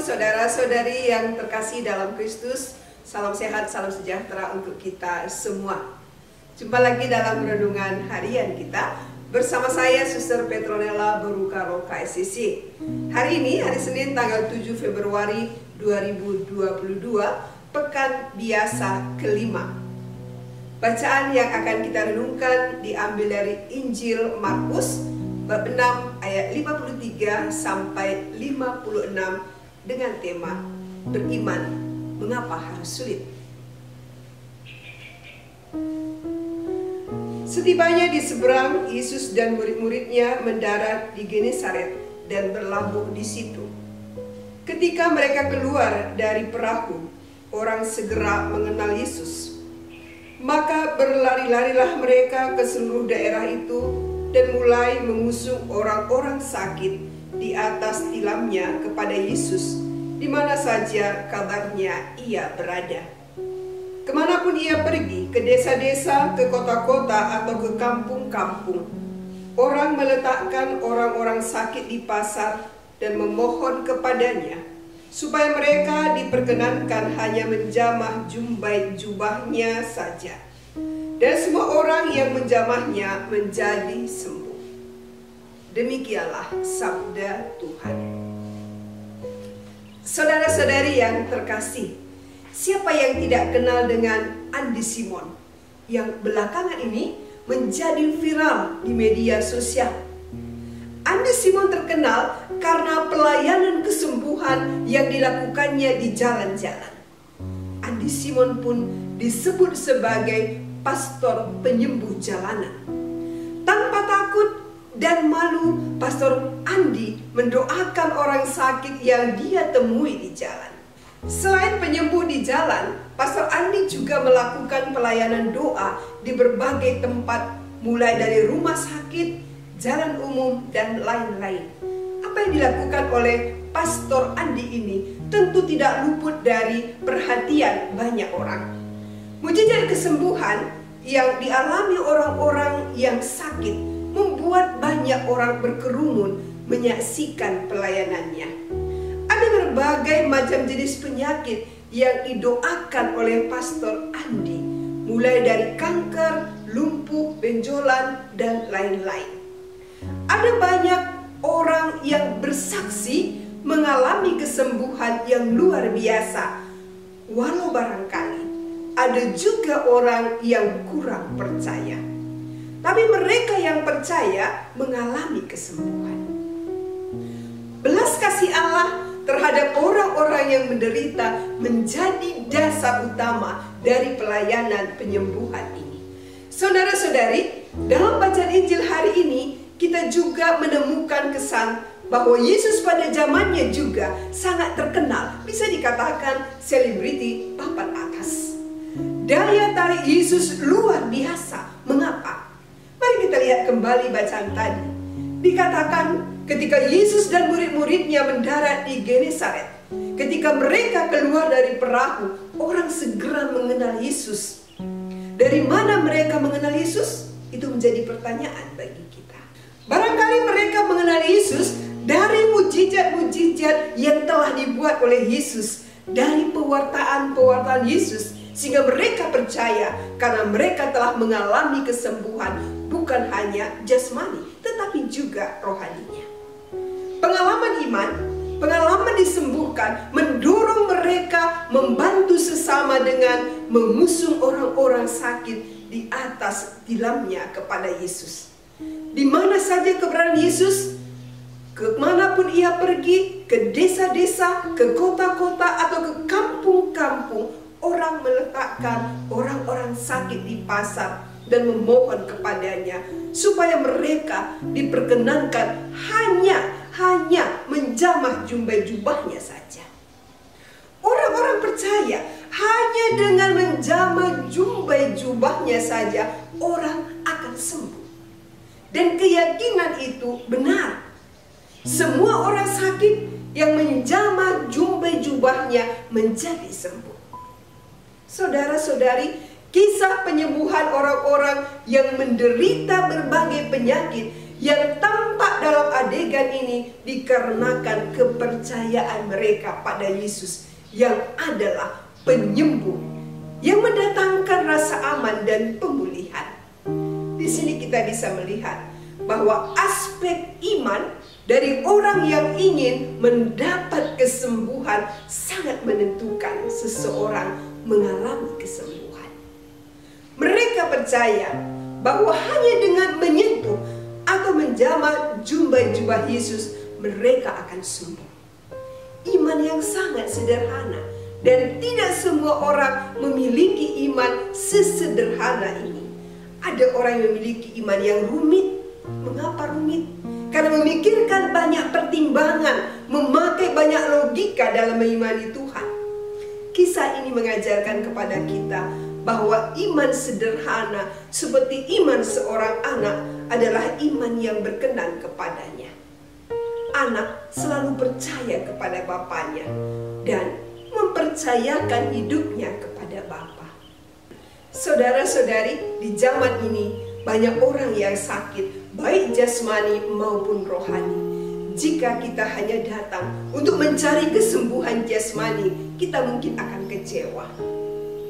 saudara-saudari yang terkasih dalam Kristus. Salam sehat, salam sejahtera untuk kita semua. Jumpa lagi dalam renungan harian kita bersama saya Suster Petronella Berukaro KSCC. Hari ini, hari Senin tanggal 7 Februari 2022, Pekan Biasa kelima. Bacaan yang akan kita renungkan diambil dari Injil Markus bab 6 ayat 53 sampai 56 dengan tema beriman mengapa harus sulit. Setibanya di seberang, Yesus dan murid-muridnya mendarat di Genesaret dan berlabuh di situ. Ketika mereka keluar dari perahu, orang segera mengenal Yesus. Maka berlari-larilah mereka ke seluruh daerah itu dan mulai mengusung orang-orang sakit di atas tilamnya kepada Yesus, di mana saja kabarnya ia berada. Kemanapun ia pergi, ke desa-desa, ke kota-kota, atau ke kampung-kampung, orang meletakkan orang-orang sakit di pasar dan memohon kepadanya, supaya mereka diperkenankan hanya menjamah jumbai jubahnya saja. Dan semua orang yang menjamahnya menjadi sembuh. Demikianlah sabda Tuhan. Saudara-saudari yang terkasih, siapa yang tidak kenal dengan Andi Simon yang belakangan ini menjadi viral di media sosial? Andi Simon terkenal karena pelayanan kesembuhan yang dilakukannya di jalan-jalan. Andi Simon pun disebut sebagai pastor penyembuh jalanan. Tanpa takut dan malu, Pastor Andi mendoakan orang sakit yang dia temui di jalan. Selain penyembuh di jalan, Pastor Andi juga melakukan pelayanan doa di berbagai tempat, mulai dari rumah sakit, jalan umum, dan lain-lain. Apa yang dilakukan oleh Pastor Andi ini tentu tidak luput dari perhatian banyak orang. Mujizat kesembuhan yang dialami orang-orang yang sakit membuat banyak orang berkerumun menyaksikan pelayanannya. Ada berbagai macam jenis penyakit yang didoakan oleh Pastor Andi, mulai dari kanker, lumpuh, benjolan, dan lain-lain. Ada banyak orang yang bersaksi mengalami kesembuhan yang luar biasa, walau barangkali ada juga orang yang kurang percaya. Tapi mereka yang percaya mengalami kesembuhan. Belas kasih Allah terhadap orang-orang yang menderita menjadi dasar utama dari pelayanan penyembuhan ini. Saudara-saudari, dalam bacaan Injil hari ini kita juga menemukan kesan bahwa Yesus pada zamannya juga sangat terkenal, bisa dikatakan selebriti papan atas. Daya tarik Yesus luar biasa. Mengapa? Mari kita lihat kembali bacaan tadi. Dikatakan ketika Yesus dan murid-muridnya mendarat di Genesaret, ketika mereka keluar dari perahu, orang segera mengenal Yesus. Dari mana mereka mengenal Yesus? Itu menjadi pertanyaan bagi kita. Barangkali mereka mengenal Yesus dari mujizat-mujizat yang telah dibuat oleh Yesus, dari pewartaan Yesus, sehingga mereka percaya karena mereka telah mengalami kesembuhan bukan hanya jasmani tetapi juga rohaninya. Pengalaman iman, pengalaman disembuhkan mendorong mereka membantu sesama dengan mengusung orang-orang sakit di atas tilamnya kepada Yesus. Di mana saja keberadaan Yesus, kemanapun ia pergi, ke desa-desa, ke kota-kota, atau ke kampung-kampung, orang meletakkan orang-orang sakit di pasar dan memohon kepadanya supaya mereka diperkenankan hanya menjamah jumbai jubahnya saja. Orang-orang percaya hanya dengan menjamah jumbai jubahnya saja orang akan sembuh. Dan keyakinan itu benar. Semua orang sakit yang menjamah jumbai jubahnya menjadi sembuh. Saudara-saudari, kisah penyembuhan orang-orang yang menderita berbagai penyakit yang tampak dalam adegan ini dikarenakan kepercayaan mereka pada Yesus yang adalah penyembuh, yang mendatangkan rasa aman dan pemulihan. Di sini kita bisa melihat bahwa aspek iman dari orang yang ingin mendapat kesembuhan sangat menentukan seseorang mengalami kesembuhan. Mereka percaya bahwa hanya dengan menyentuh atau menjamah jubah Yesus mereka akan sembuh. Iman yang sangat sederhana, dan tidak semua orang memiliki iman sesederhana ini. Ada orang yang memiliki iman yang rumit. Mengapa rumit? Karena memikirkan banyak pertimbangan, memakai banyak logika dalam mengimani Tuhan. Kisah ini mengajarkan kepada kita bahwa iman sederhana seperti iman seorang anak adalah iman yang berkenan kepadanya. Anak selalu percaya kepada bapaknya dan mempercayakan hidupnya kepada Bapa. Saudara-saudari, di zaman ini banyak orang yang sakit, baik jasmani maupun rohani. Jika kita hanya datang untuk mencari kesembuhan jasmani, kita mungkin akan kecewa.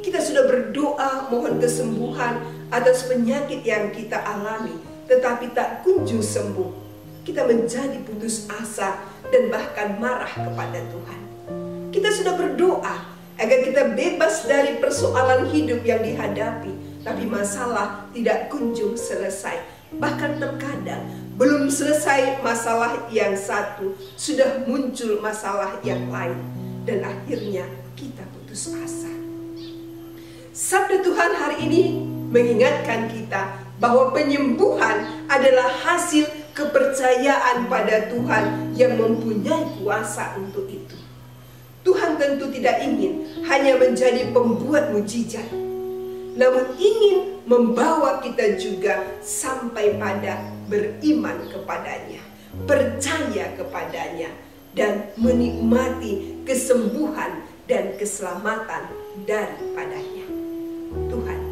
Kita sudah berdoa mohon kesembuhan atas penyakit yang kita alami, tetapi tak kunjung sembuh. Kita menjadi putus asa dan bahkan marah kepada Tuhan. Kita sudah berdoa agar kita bebas dari persoalan hidup yang dihadapi, tapi masalah tidak kunjung selesai. Bahkan terkadang belum selesai masalah yang satu, sudah muncul masalah yang lain, dan akhirnya kita putus asa. Sabda Tuhan hari ini mengingatkan kita bahwa penyembuhan adalah hasil kepercayaan pada Tuhan yang mempunyai kuasa untuk itu. Tuhan tentu tidak ingin hanya menjadi pembuat mujizat, namun ingin membawa kita juga sampai pada beriman kepadanya, percaya kepadanya, dan menikmati kesembuhan dan keselamatan daripadanya. Tuhan